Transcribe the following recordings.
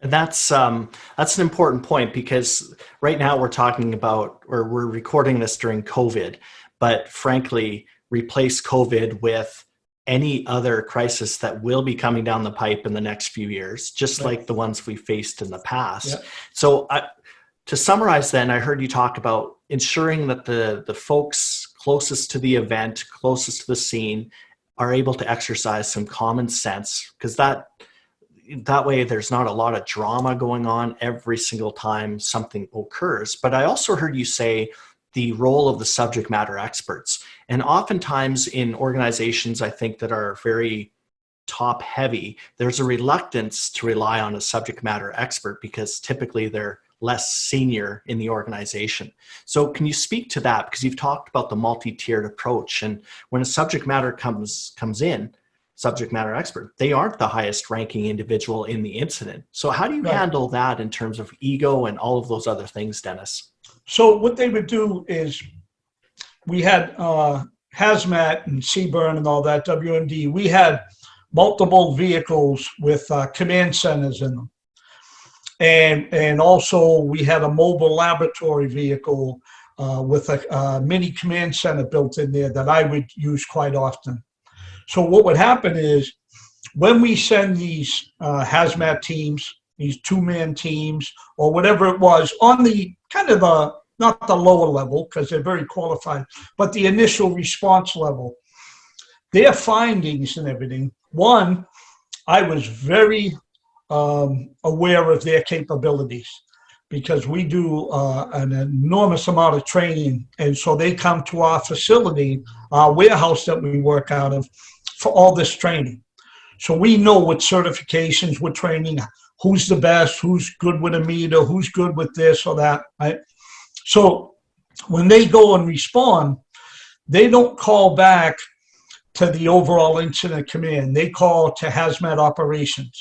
And that's an important point because right now we're talking about, or we're recording this during COVID, but frankly, replace COVID with any other crisis that will be coming down the pipe in the next few years, just Right. like the ones we faced in the past. Yeah. So to summarize, then I heard you talk about ensuring that the folks closest to the event, closest to the scene, are able to exercise some common sense because that way there's not a lot of drama going on every single time something occurs. But I also heard you say the role of the subject matter experts. And oftentimes in organizations, I think that are very top heavy, there's a reluctance to rely on a subject matter expert because typically they're less senior in the organization. So can you speak to that? Because you've talked about the multi-tiered approach. And when a subject matter comes in, subject matter expert, they aren't the highest ranking individual in the incident. So how do you Right. handle that in terms of ego and all of those other things, Dennis? So what they would do is we had hazmat and Seaburn and all that, WMD. We had multiple vehicles with command centers in them. And also we had a mobile laboratory vehicle with a mini command center built in there that I would use quite often. So what would happen is when we send these hazmat teams, these two-man teams, or whatever it was, on the kind of the, not the lower level, because they're very qualified, but the initial response level, their findings and everything, one, I was very aware of their capabilities because we do an enormous amount of training. And so they come to our facility, our warehouse that we work out of, for all this training. So we know what certifications we're training, who's the best, who's good with a meter, who's good with this or that, right? So when they go and respond, they don't call back to the overall incident command. They call to hazmat operations,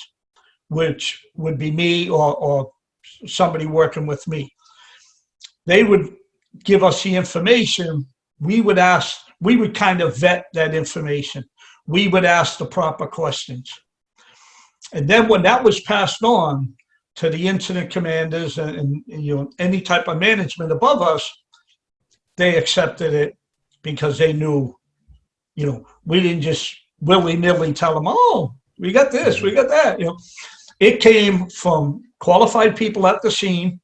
which would be me or somebody working with me. They would give us the information. We would kind of vet that information. We would ask the proper questions. And then when that was passed on to the incident commanders and any type of management above us, they accepted it because they knew, we didn't just willy-nilly tell them, oh, we got this, we got that. It came from qualified people at the scene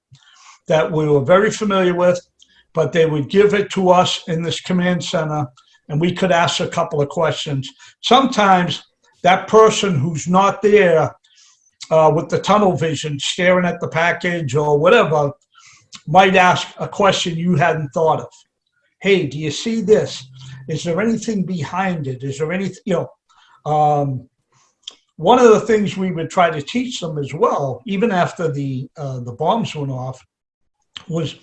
that we were very familiar with, but they would give it to us in this command center, and we could ask a couple of questions. Sometimes that person who's not there with the tunnel vision, staring at the package or whatever, might ask a question you hadn't thought of. Hey, do you see this? Is there anything behind it? Is there anything, one of the things we would try to teach them as well, even after the bombs went off, was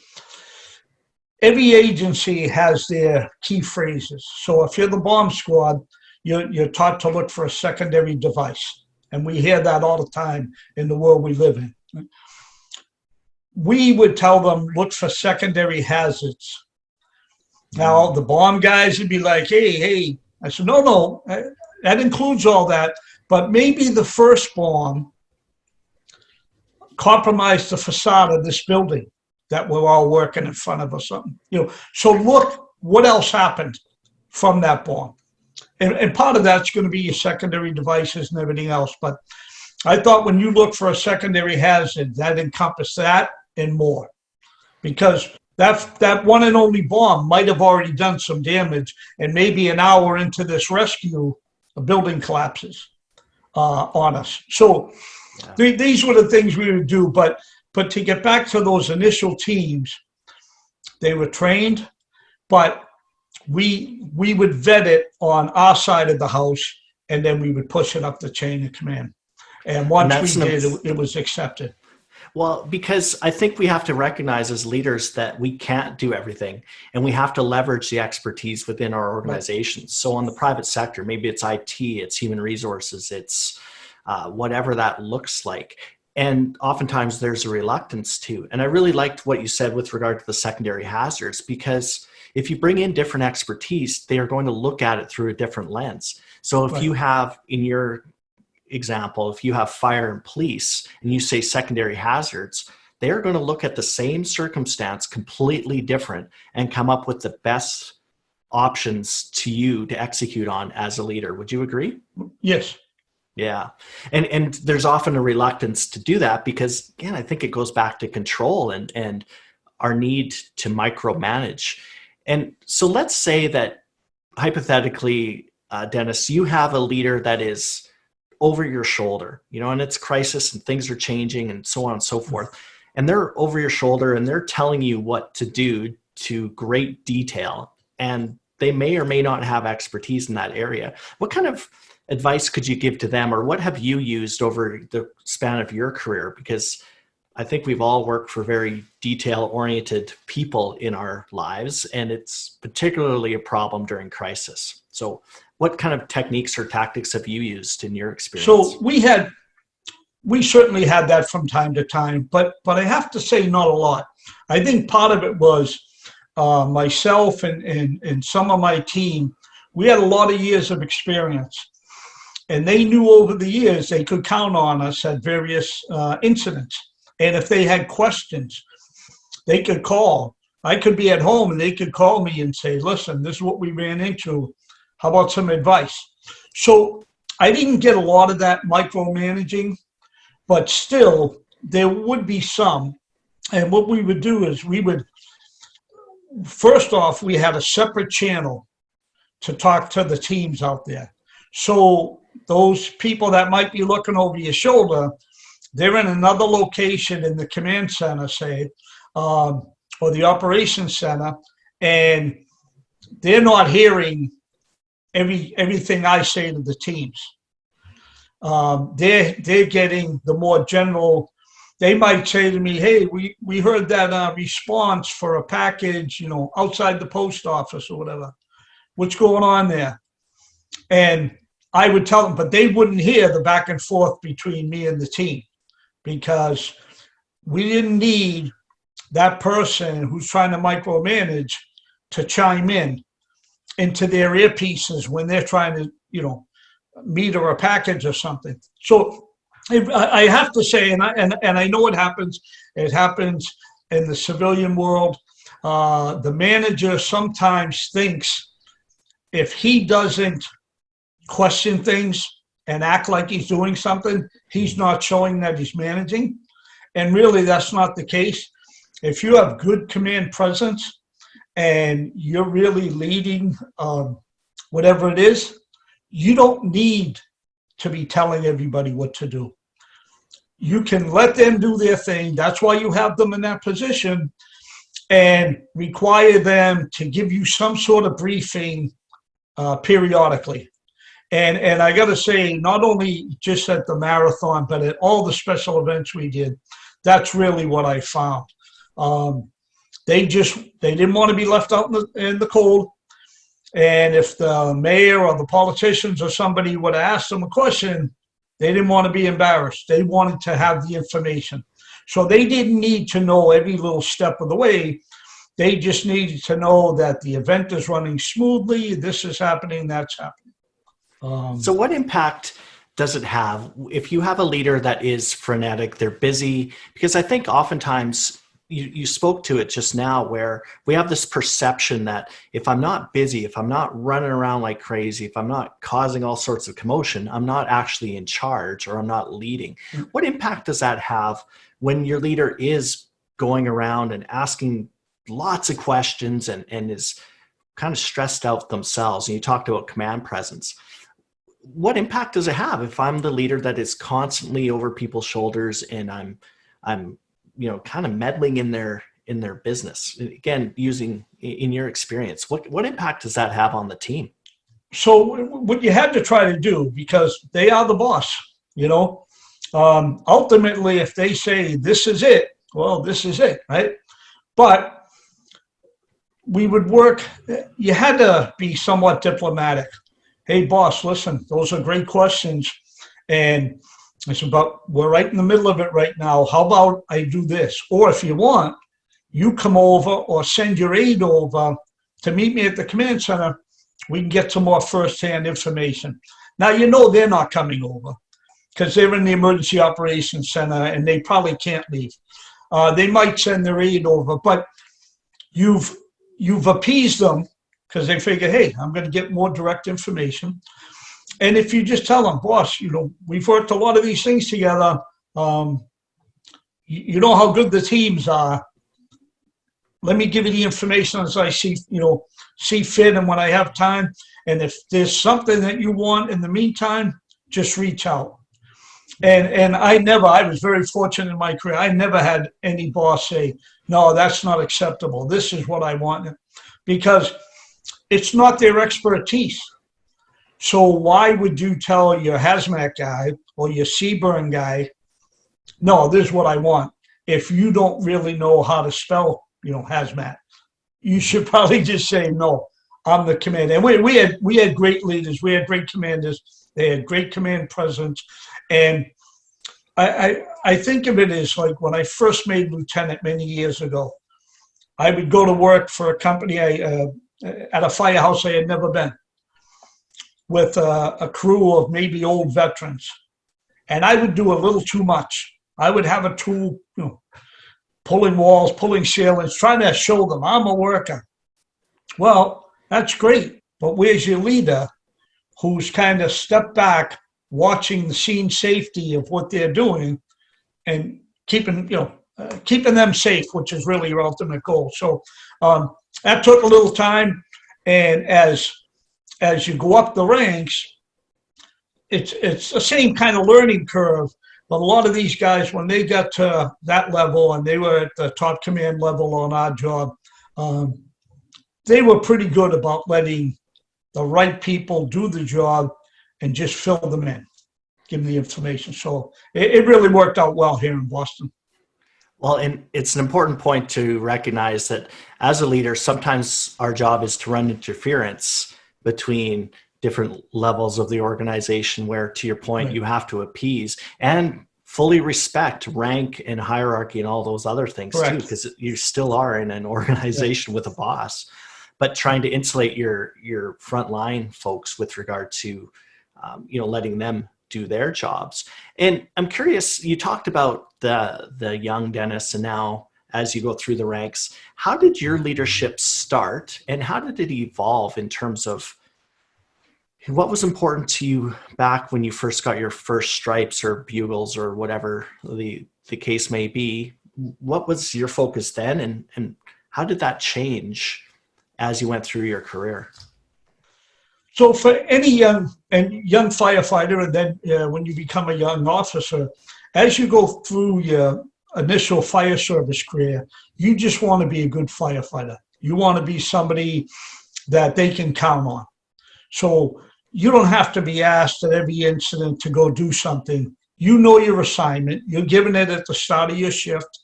every agency has their key phrases. So if you're the bomb squad, you're taught to look for a secondary device. And we hear that all the time in the world we live in. We would tell them, look for secondary hazards. Now, the bomb guys would be like, hey. I said, no, that includes all that. But maybe the first bomb compromised the facade of this building that we're all working in front of or something. So look what else happened from that bomb. And part of that's going to be your secondary devices and everything else. But I thought when you look for a secondary hazard, that encompassed that and more. Because that one and only bomb might have already done some damage, and maybe an hour into this rescue, a building collapses on us. So these were the things we would do. But to get back to those initial teams, they were trained, but we would vet it on our side of the house, and then we would push it up the chain of command. And once we did, it was accepted. Well, because I think we have to recognize as leaders that we can't do everything, and we have to leverage the expertise within our organizations. Right. So on the private sector, maybe it's IT, it's human resources, it's whatever that looks like. And oftentimes there's a reluctance to. And I really liked what you said with regard to the secondary hazards, because if you bring in different expertise, they are going to look at it through a different lens. So if you have in your example, if you have fire and police and you say secondary hazards, they're going to look at the same circumstance completely different and come up with the best options to you to execute on as a leader. Would you agree? Yes. Yeah. And there's often a reluctance to do that because, again, I think it goes back to control and our need to micromanage. And so let's say that hypothetically, Dennis, you have a leader that is over your shoulder, and it's crisis and things are changing and so on and so forth. And they're over your shoulder and they're telling you what to do to great detail. And they may or may not have expertise in that area. What kind of advice could you give to them, or what have you used over the span of your career? Because I think we've all worked for very detail-oriented people in our lives, and it's particularly a problem during crisis. So what kind of techniques or tactics have you used in your experience? So we certainly had that from time to time, but I have to say not a lot. I think part of it was myself and some of my team, we had a lot of years of experience. And they knew over the years they could count on us at various incidents. And if they had questions, they could call. I could be at home and they could call me and say, listen, this is what we ran into. How about some advice? So I didn't get a lot of that micromanaging, but still there would be some. And what we would do is first off, we had a separate channel to talk to the teams out there. So those people that might be looking over your shoulder, they're in another location in the command center, say, or the operations center, and they're not hearing everything I say to the teams. They're getting the more general. They might say to me, hey, we heard that response for a package, outside the post office or whatever. What's going on there? And I would tell them, but they wouldn't hear the back and forth between me and the team, because we didn't need that person who's trying to micromanage to chime in into their earpieces when they're trying to, meter a package or something. So I have to say, and I know it happens in the civilian world. The manager sometimes thinks if he doesn't question things and act like he's doing something, he's not showing that he's managing. And really, that's not the case. If you have good command presence and you're really leading whatever it is, you don't need to be telling everybody what to do. You can let them do their thing. That's why you have them in that position, and require them to give you some sort of briefing periodically. And I got to say, not only just at the marathon, but at all the special events we did, that's really what I found. They didn't want to be left out in the cold. And if the mayor or the politicians or somebody would have asked them a question, they didn't want to be embarrassed. They wanted to have the information. So they didn't need to know every little step of the way. They just needed to know that the event is running smoothly, this is happening, that's happening. So what impact does it have if you have a leader that is frenetic, they're busy? Because I think oftentimes you spoke to it just now, where we have this perception that if I'm not busy, if I'm not running around like crazy, if I'm not causing all sorts of commotion, I'm not actually in charge, or I'm not leading. What impact does that have when your leader is going around and asking lots of questions and is kind of stressed out themselves? And you talked about command presence. What impact does it have if I'm the leader that is constantly over people's shoulders and I'm kind of meddling in their business? Again, using in your experience, what impact does that have on the team? So what you had to try to do, because they are the boss, ultimately, if they say this is it, well, this is it, right? But we would work. You had to be somewhat diplomatic. Hey, boss, listen, those are great questions. And I said, but we're right in the middle of it right now. How about I do this? Or if you want, you come over or send your aide over to meet me at the command center. We can get some more firsthand information. Now, they're not coming over. because they're in the emergency operations center and they probably can't leave. They might send their aide over, but you've appeased them because they figure, hey, I'm going to get more direct information. And if you just tell them, boss, we've worked a lot of these things together. You know how good the teams are. Let me give you the information as I see fit and when I have time. And if there's something that you want in the meantime, just reach out. And I was very fortunate in my career. I never had any boss say, no, that's not acceptable. This is what I want. Because it's not their expertise. So why would you tell your hazmat guy or your CBRN guy, no, this is what I want, if you don't really know how to spell, hazmat? You should probably just say, no, I'm the commander. And we had great leaders. We had great commanders. They had great command presence. And I think of it as like when I first made lieutenant many years ago, I would go to work for a company at a firehouse I had never been, with a crew of maybe old veterans. And I would do a little too much. I would have a tool, pulling walls, pulling ceilings, trying to show them I'm a worker. Well, that's great. But where's your leader who's kind of stepped back, watching the scene safety of what they're doing and keeping them safe, which is really your ultimate goal. So that took a little time. And as you go up the ranks, it's the same kind of learning curve. But a lot of these guys, when they got to that level and they were at the top command level on our job, they were pretty good about letting the right people do the job and just fill them in, give them the information. So it really worked out well here in Boston. Well, and it's an important point to recognize that as a leader, sometimes our job is to run interference between different levels of the organization where, to your point, right, you have to appease and fully respect rank and hierarchy and all those other things. Correct. Too, because you still are in an organization, yeah, with a boss, but trying to insulate your frontline folks with regard to, letting them do their jobs. And I'm curious, you talked about the young Dennis, and now as you go through the ranks, how did your leadership start and how did it evolve in terms of what was important to you back when you first got your first stripes or bugles or whatever the case may be? What was your focus then, and how did that change as you went through your career? So for any young firefighter, and then when you become a young officer, as you go through your initial fire service career, you just want to be a good firefighter. You want to be somebody that they can count on. So you don't have to be asked at every incident to go do something. You know your assignment. You're given it at the start of your shift.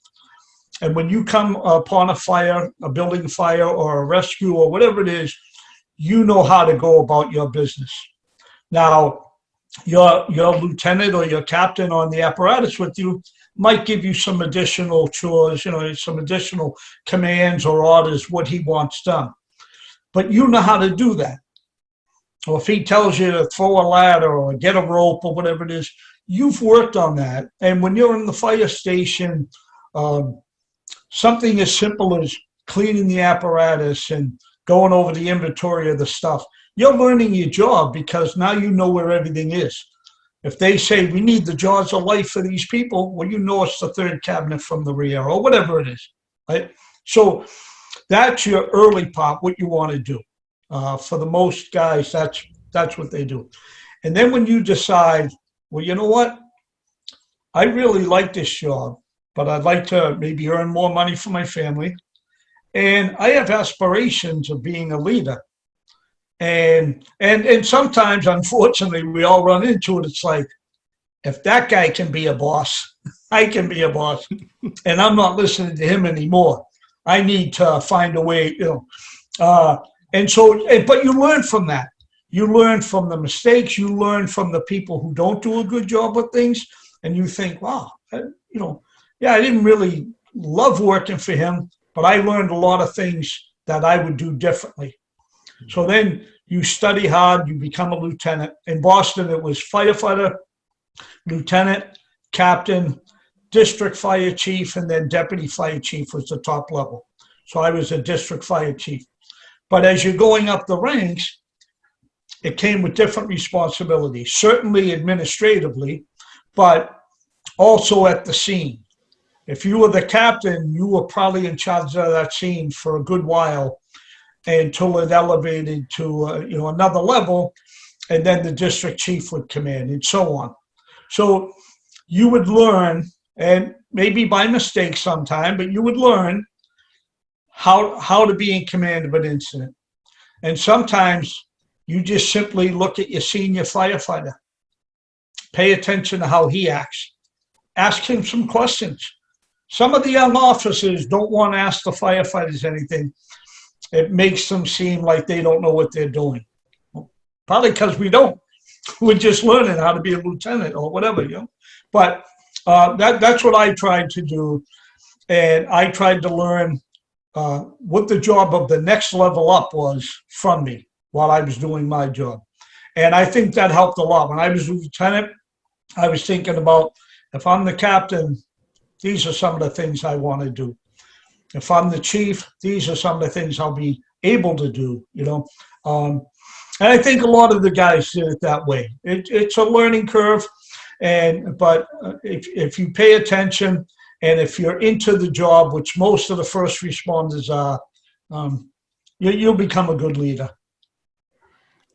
And when you come upon a fire, a building fire or a rescue or whatever it is, you know how to go about your business. Now, your lieutenant or your captain on the apparatus with you might give you some additional chores, some additional commands or orders, what he wants done. But you know how to do that. Or if he tells you to throw a ladder or get a rope or whatever it is, you've worked on that. And when you're in the fire station, something as simple as cleaning the apparatus and going over the inventory of the stuff, you're learning your job because now you know where everything is. If they say, we need the jaws of life for these people, well, you know it's the third cabinet from the rear or whatever it is, right? So that's your early part, what you want to do. For the most guys, that's what they do. And then when you decide, well, you know what? I really like this job, but I'd like to maybe earn more money for my family. And I have aspirations of being a leader. And sometimes, unfortunately, we all run into it. It's like, if that guy can be a boss, I can be a boss. And I'm not listening to him anymore. I need to find a way, but you learn from that. You learn from the mistakes. You learn from the people who don't do a good job with things. And you think, wow, I didn't really love working for him, but I learned a lot of things that I would do differently. So then you study hard, you become a lieutenant. In Boston, it was firefighter, lieutenant, captain, district fire chief, and then deputy fire chief was the top level. So I was a district fire chief. But as you're going up the ranks, it came with different responsibilities, certainly administratively, but also at the scene. If you were the captain, you were probably in charge of that scene for a good while until it elevated to another level, and then the district chief would come in, and so on. So you would learn, and maybe by mistake sometime, but you would learn how to be in command of an incident. And sometimes you just simply look at your senior firefighter, pay attention to how he acts, ask him some questions. Some of the young officers don't want to ask the firefighters anything. It makes them seem like they don't know what they're doing. Probably because we don't. We're just learning how to be a lieutenant or whatever, But that's what I tried to do. And I tried to learn what the job of the next level up was from me while I was doing my job. And I think that helped a lot. When I was a lieutenant, I was thinking about, if I'm the captain, these are some of the things I want to do. If I'm the chief, these are some of the things I'll be able to do, And I think a lot of the guys did it that way. It's a learning curve, but if you pay attention and if you're into the job, which most of the first responders are, you'll become a good leader.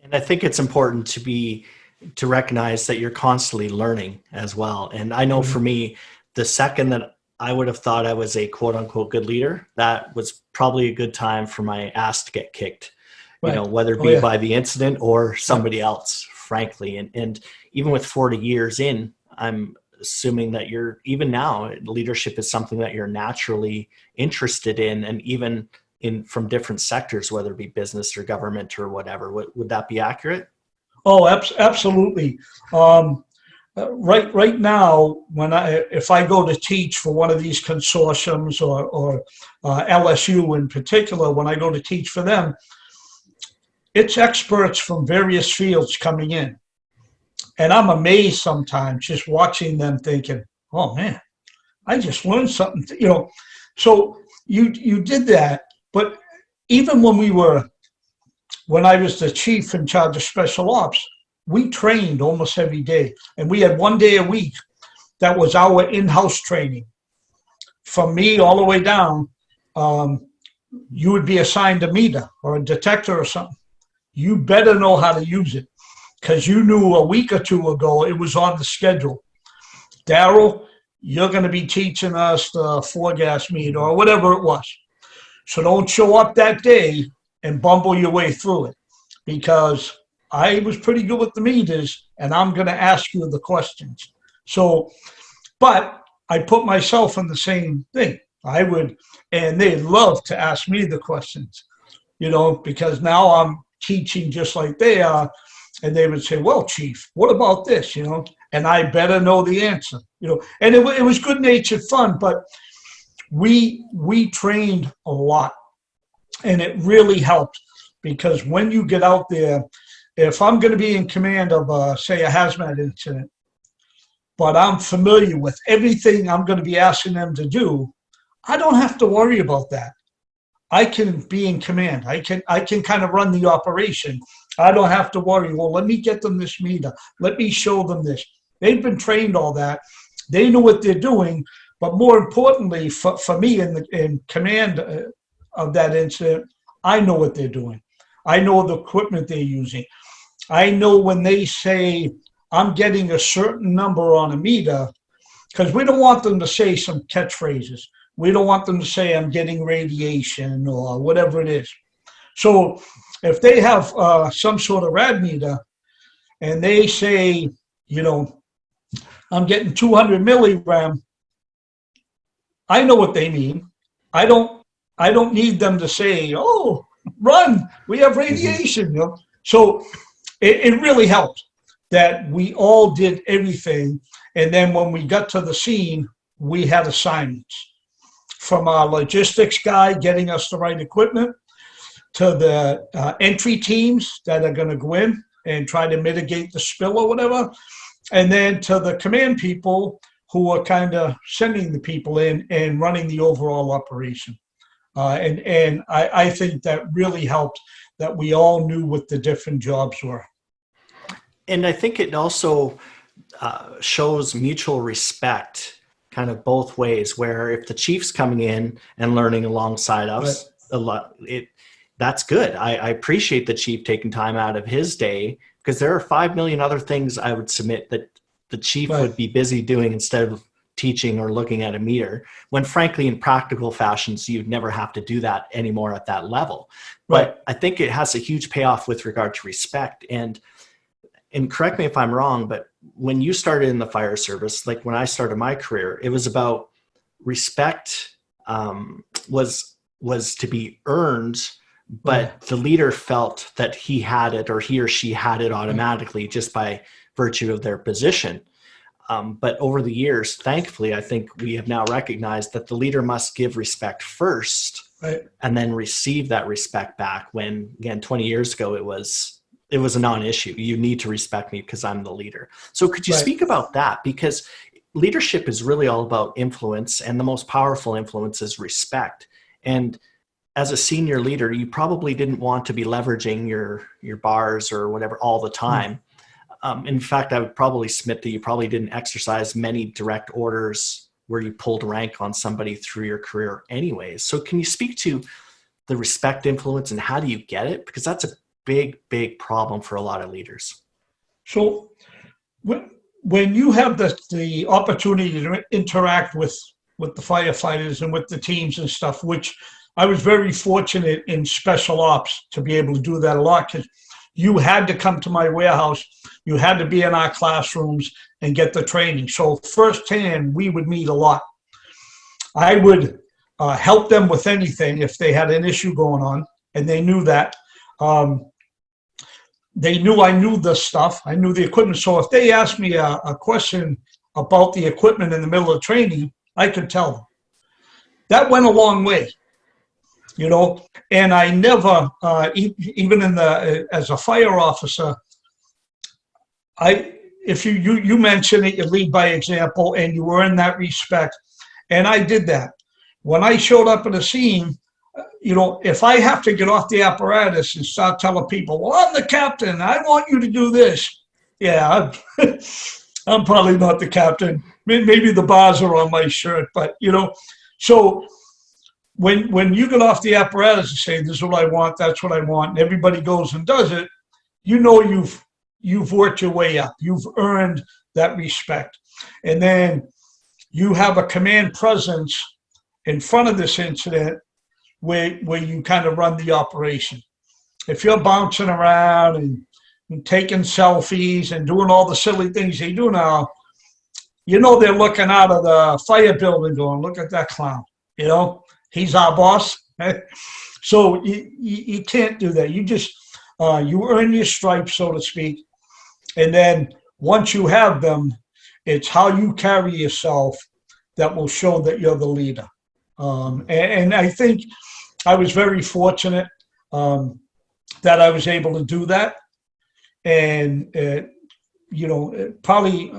And I think it's important to recognize that you're constantly learning as well. And I know for me, the second that I would have thought I was a quote unquote good leader, that was probably a good time for my ass to get kicked, right. Whether it be by the incident or somebody else, frankly. And even with 40 years in, I'm assuming that even now, leadership is something that you're naturally interested in, and even from different sectors, whether it be business or government or whatever. Would that be accurate? Oh, absolutely. Right now, if I go to teach for one of these consortiums or LSU in particular, when I go to teach for them, it's experts from various fields coming in. And I'm amazed sometimes just watching them thinking, oh man, I just learned something, So you did that, but even when I was the chief in charge of special ops, we trained almost every day. And we had one day a week that was our in-house training. From me all the way down, you would be assigned a meter or a detector or something. You better know how to use it, because you knew a week or two ago it was on the schedule. Daryl, you're going to be teaching us the 4-gas meter or whatever it was. So don't show up that day and bumble your way through it, because I was pretty good with the meters and I'm going to ask you the questions. So, but I put myself in the same thing. And they'd love to ask me the questions, because now I'm teaching just like they are. And they would say, well, chief, what about this, and I better know the answer, and it was good natured fun, but we trained a lot, and it really helped, because when you get out there, if I'm going to be in command of, say, a hazmat incident, but I'm familiar with everything I'm going to be asking them to do, I don't have to worry about that. I can be in command. I can kind of run the operation. I don't have to worry, well, let me get them this meter. Let me show them this. They've been trained all that. They know what they're doing. But more importantly, for me in command of that incident, I know what they're doing. I know the equipment they're using. I know when they say, I'm getting a certain number on a meter, because we don't want them to say some catchphrases. We don't want them to say, I'm getting radiation or whatever it is. So if they have some sort of rad meter and they say, I'm getting 200 milligram, I know what they mean. I don't need them to say, oh, run, we have radiation. So it really helped that we all did everything. And then when we got to the scene, we had assignments, from our logistics guy getting us the right equipment to the entry teams that are going to go in and try to mitigate the spill or whatever. and then to the command people who are kind of sending the people in and running the overall operation. And I think that really helped that we all knew what the different jobs were. And I think it also shows mutual respect kind of both ways, where if the chief's coming in and learning alongside Right. us a lot, that's good. I appreciate the chief taking time out of his day, because there are 5 million other things I would submit that the chief Right. would be busy doing instead of teaching or looking at a meter, when frankly in practical fashions you'd never have to do that anymore at that level. Right. But I think it has a huge payoff with regard to respect. And correct me if I'm wrong, but when you started in the fire service, like when I started my career, it was about respect, was to be earned, but the leader felt that he had it, or he or she had it automatically just by virtue of their position. But over the years, thankfully, I think we have now recognized that the leader must give respect first, Right. and then receive that respect back. When, again, 20 years ago, it was a non-issue. You need to respect me because I'm the leader. So could you Right. speak about that? Because leadership is really all about influence, and the most powerful influence is respect. And as a senior leader, you probably didn't want to be leveraging your bars or whatever all the time. In fact, I would probably submit that you probably didn't exercise many direct orders where you pulled rank on somebody through your career anyways. So can you speak to the respect influence and how do you get it? Because that's a big, big problem for a lot of leaders. So when you have the opportunity to interact with the firefighters and with the teams and stuff, which I was very fortunate in special ops to be able to do that a lot, because you had to come to my warehouse, you had to be in our classrooms and get the training. So firsthand, we would meet a lot. I would help them with anything if they had an issue going on, and they knew that. They knew I knew the stuff. I knew the equipment. So if they asked me a question about the equipment in the middle of training, I could tell them. That went a long way, you know. And I never, even in as a fire officer, if you mentioned it, you lead by example, and you earn that respect. And I did that. When I showed up at a scene, you know, if I have to get off the apparatus and start telling people, well, I'm the captain, I want you to do this. Yeah, I'm probably not the captain. Maybe the bars are on my shirt, but, you know, so when you get off the apparatus and say, this is what I want, that's what I want, and everybody goes and does it, you know you've worked your way up. You've earned that respect. And then you have a command presence in front of this incident where you kind of run the operation. If you're bouncing around and taking selfies and doing all the silly things they do now, you know they're looking out of the fire building going, look at that clown. You know, he's our boss. So you can't do that. You just, you earn your stripes, so to speak. And then once you have them, it's how you carry yourself that will show that you're the leader. And I think I was very fortunate that I was able to do that. And, you know, probably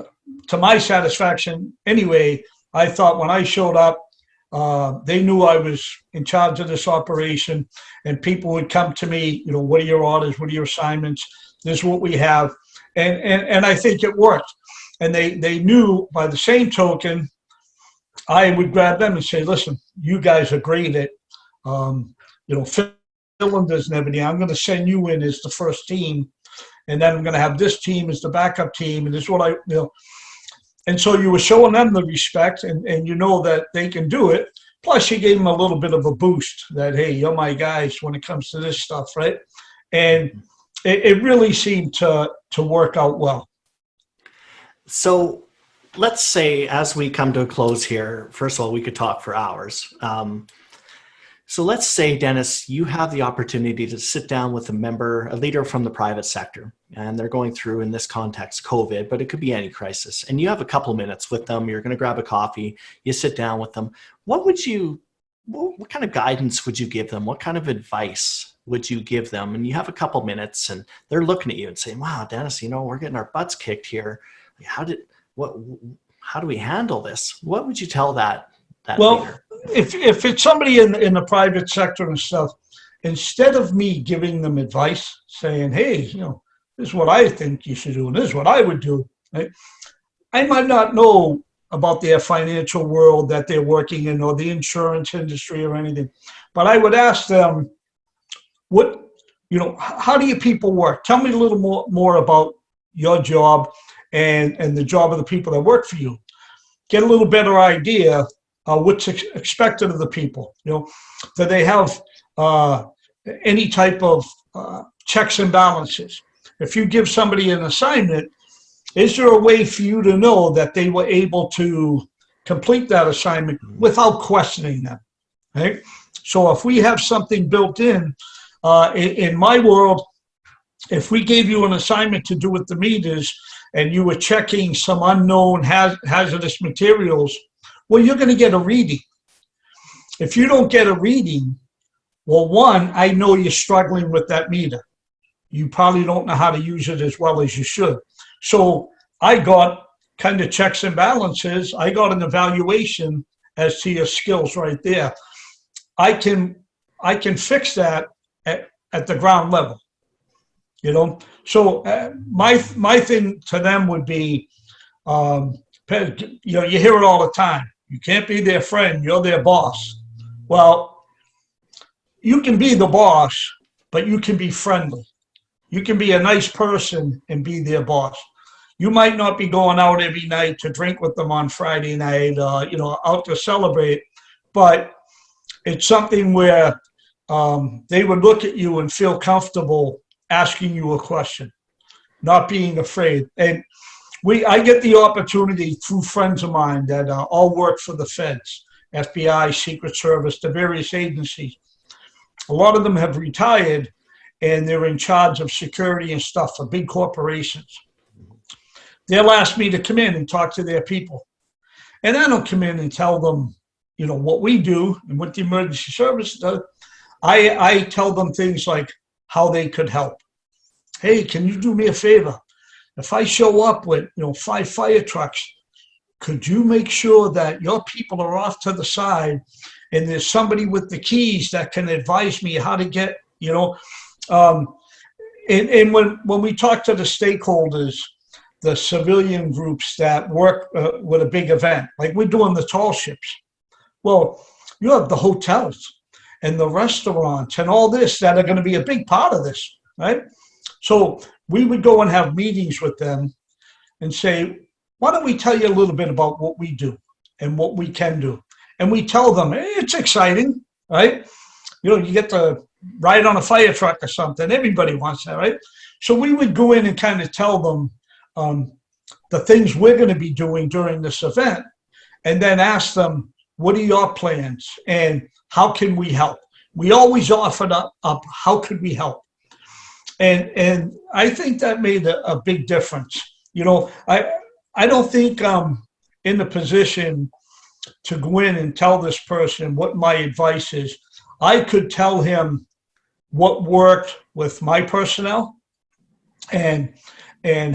to my satisfaction anyway, I thought when I showed up, they knew I was in charge of this operation, and people would come to me, you know, what are your orders? What are your assignments? This is what we have. And I think it worked. And they knew by the same token, I would grab them and say, listen, you guys are great at, you know, cylinders and everything. I'm going to send you in as the first team. And then I'm going to have this team as the backup team. And this is what I, you know. And so you were showing them the respect, and you know that they can do it. Plus, you gave them a little bit of a boost that, hey, you're my guys when it comes to this stuff, right? And it really seemed to work out well. So let's say, as we come to a close here, first of all, we could talk for hours. So let's say, Dennis, you have the opportunity to sit down with a leader from the private sector, and they're going through, in this context, COVID, but it could be any crisis. And you have a couple minutes with them. You're going to grab a coffee. You sit down with them. What kind of guidance would you give them? What kind of advice would you give them? And you have a couple minutes, and they're looking at you and saying, wow, Dennis, you know, we're getting our butts kicked here. what how do we handle this? What would you tell that Well, leader? if it's somebody in the private sector and stuff, instead of me giving them advice, saying, "Hey, this is what I think you should do, and this is what I would do," right? I might not know about their financial world that they're working in, or the insurance industry or anything, but I would ask them, "What, how do your people work? Tell me a little more about your job and the job of the people that work for you. Get a little better idea what's expected of the people. Do they have any type of checks and balances? If you give somebody an assignment, is there a way for you to know that they were able to complete that assignment without questioning them?" Right? So if we have something built in my world, if we gave you an assignment to do with the meters and you were checking some unknown hazardous materials, well, you're going to get a reading. If you don't get a reading, well, one, I know you're struggling with that meter. You probably don't know how to use it as well as you should. So I got kind of checks and balances. I got an evaluation as to your skills right there. I can fix that at the ground level. So my thing to them would be, you hear it all the time. You can't be their friend, you're their boss. Well, you can be the boss, but you can be friendly. You can be a nice person and be their boss. You might not be going out every night to drink with them on Friday night, out to celebrate, but it's something where they would look at you and feel comfortable asking you a question, not being afraid. And I get the opportunity through friends of mine that all work for the feds, FBI, Secret Service, the various agencies. A lot of them have retired and they're in charge of security and stuff for big corporations. They'll ask me to come in and talk to their people. And I don't come in and tell them, what we do and what the emergency service does. I tell them things like how they could help. Hey, can you do me a favor? If I show up with 5 fire trucks, could you make sure that your people are off to the side and there's somebody with the keys that can advise me how to get, and when we talk to the stakeholders, the civilian groups that work with a big event, like we're doing the tall ships. Well, you have the hotels and the restaurants and all this that are going to be a big part of this, right? So we would go and have meetings with them and say, why don't we tell you a little bit about what we do and what we can do? And we tell them, hey, it's exciting, right? You get to ride on a fire truck or something. Everybody wants that, right? So we would go in and kind of tell them the things we're going to be doing during this event, and then ask them, what are your plans and how can we help? We always offered up how could we help? And I think that made a big difference. I don't think I'm in the position to go in and tell this person what my advice is. I could tell him what worked with my personnel and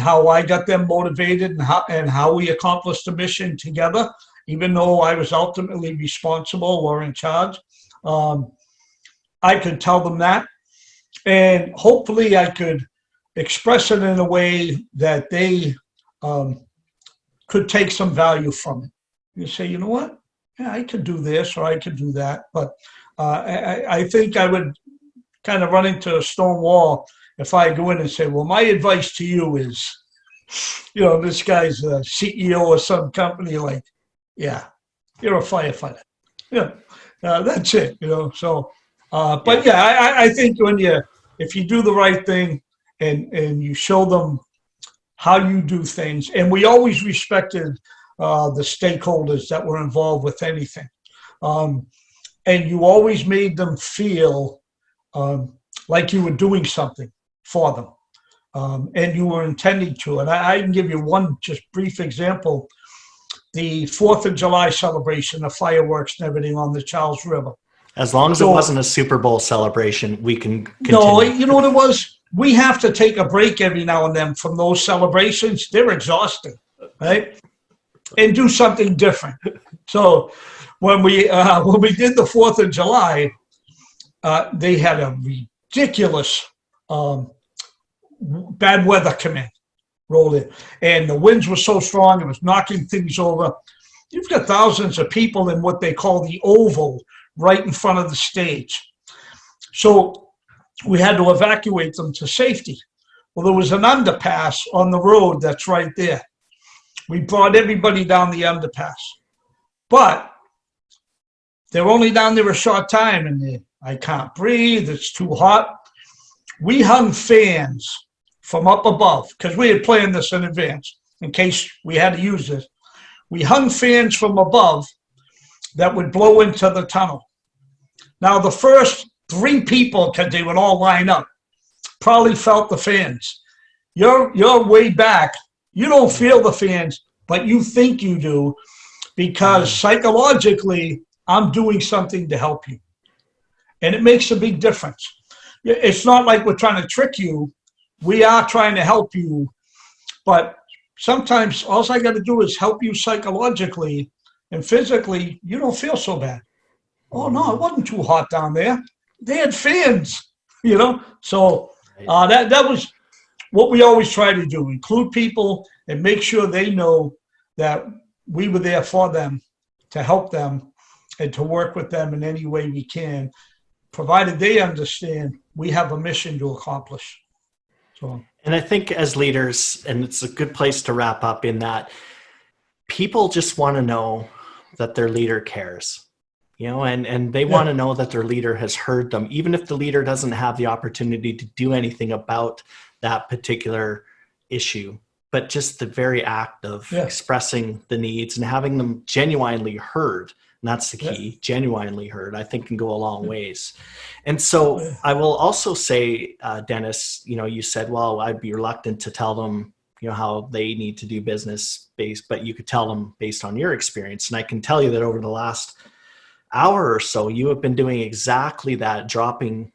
how I got them motivated and how we accomplished the mission together, even though I was ultimately responsible or in charge. I could tell them that. And hopefully I could express it in a way that they could take some value from it. You say, you know what? Yeah, I could do this or I could do that. But I think I would kind of run into a stone wall if I go in and say, well, my advice to you is, this guy's a CEO of some company, like, yeah, you're a firefighter. Yeah, that's it, So, but yeah, I think if you do the right thing and you show them how you do things, and we always respected the stakeholders that were involved with anything, and you always made them feel like you were doing something for them, and you were intending to. And I can give you one just brief example. The 4th of July celebration, the fireworks and everything on the Charles River. As long as it wasn't a Super Bowl celebration, we can continue. No, you know what it was? We have to take a break every now and then from those celebrations. They're exhausting. right? And do something different. So when we did the 4th of July, they had a ridiculous bad weather come in, rolled in, and the winds were so strong it was knocking things over. You've got thousands of people in what they call the oval right in front of the stage. So we had to evacuate them to safety. Well, there was an underpass on the road that's right there. We brought everybody down the underpass. But they're only down there a short time, and I can't breathe, it's too hot. We hung fans from up above, because we had planned this in advance in case we had to use this. We hung fans from above that would blow into the tunnel. Now, the first 3 people, because they would all line up, probably felt the fans. You're way back. You don't feel the fans, but you think you do, because psychologically, I'm doing something to help you. And it makes a big difference. It's not like we're trying to trick you. We are trying to help you. But sometimes all I got to do is help you psychologically, and physically, you don't feel so bad. Oh, no, it wasn't too hot down there. They had fans, you know? So that was what we always try to do, include people and make sure they know that we were there for them, to help them and to work with them in any way we can, provided they understand we have a mission to accomplish. So, and I think as leaders, and it's a good place to wrap up in that, people just want to know that their leader cares, you know, and they want to know that their leader has heard them, even if the leader doesn't have the opportunity to do anything about that particular issue. But just the very act of expressing the needs and having them genuinely heard, and that's the key, genuinely heard, I think can go a long ways. And so I will also say, Dennis, you know, you said, well, I'd be reluctant to tell them, you know, how they need to do business based, but you could tell them based on your experience. And I can tell you that over the last hour or so, you have been doing exactly that, dropping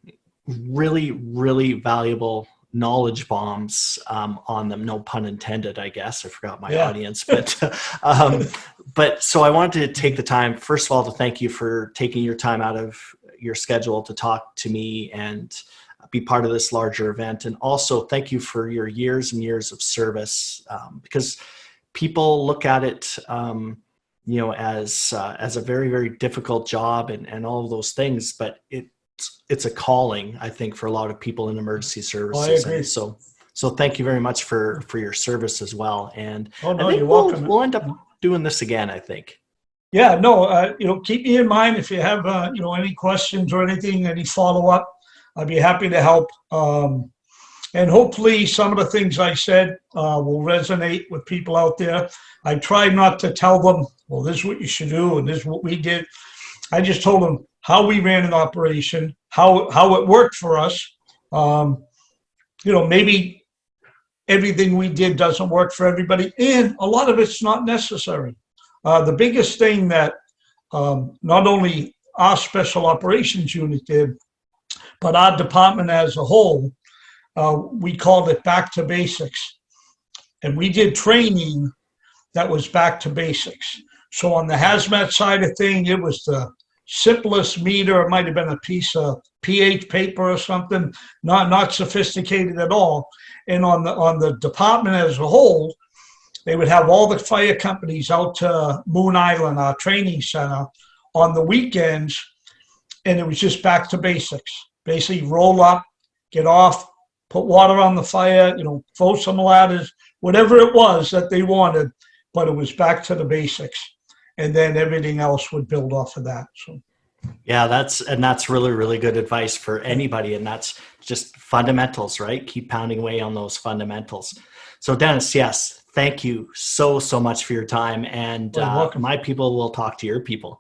really, really valuable knowledge bombs on them. No pun intended, I guess. I forgot my audience, but so I wanted to take the time, first of all, to thank you for taking your time out of your schedule to talk to me and be part of this larger event. And also thank you for your years and years of service, because people look at it, you know, as a very, very difficult job and all of those things, but it's a calling, I think, for a lot of people in emergency services. I agree. And so thank you very much for your service as well. And no, I think you're welcome. We'll end up doing this again, I think. Yeah, no, you know, keep me in mind if you have, you know, any questions or anything, any follow-up. I'd be happy to help. And hopefully some of the things I said will resonate with people out there. I try not to tell them, well, this is what you should do and this is what we did. I just told them how we ran an operation, how it worked for us. You know, maybe everything we did doesn't work for everybody, and a lot of it's not necessary. The biggest thing that not only our special operations unit did, but our department as a whole, we called it back to basics. And we did training that was back to basics. So on the hazmat side of things, it was the simplest meter. It might have been a piece of pH paper or something, not sophisticated at all. And on the department as a whole, they would have all the fire companies out to Moon Island, our training center, on the weekends, and it was just back to basics. Basically, roll up, get off, put water on the fire, you know, throw some ladders, whatever it was that they wanted, but it was back to the basics. And then everything else would build off of that. So, yeah, that's really, really good advice for anybody. And that's just fundamentals, right? Keep pounding away on those fundamentals. So Dennis, yes, thank you so much for your time. And my people will talk to your people.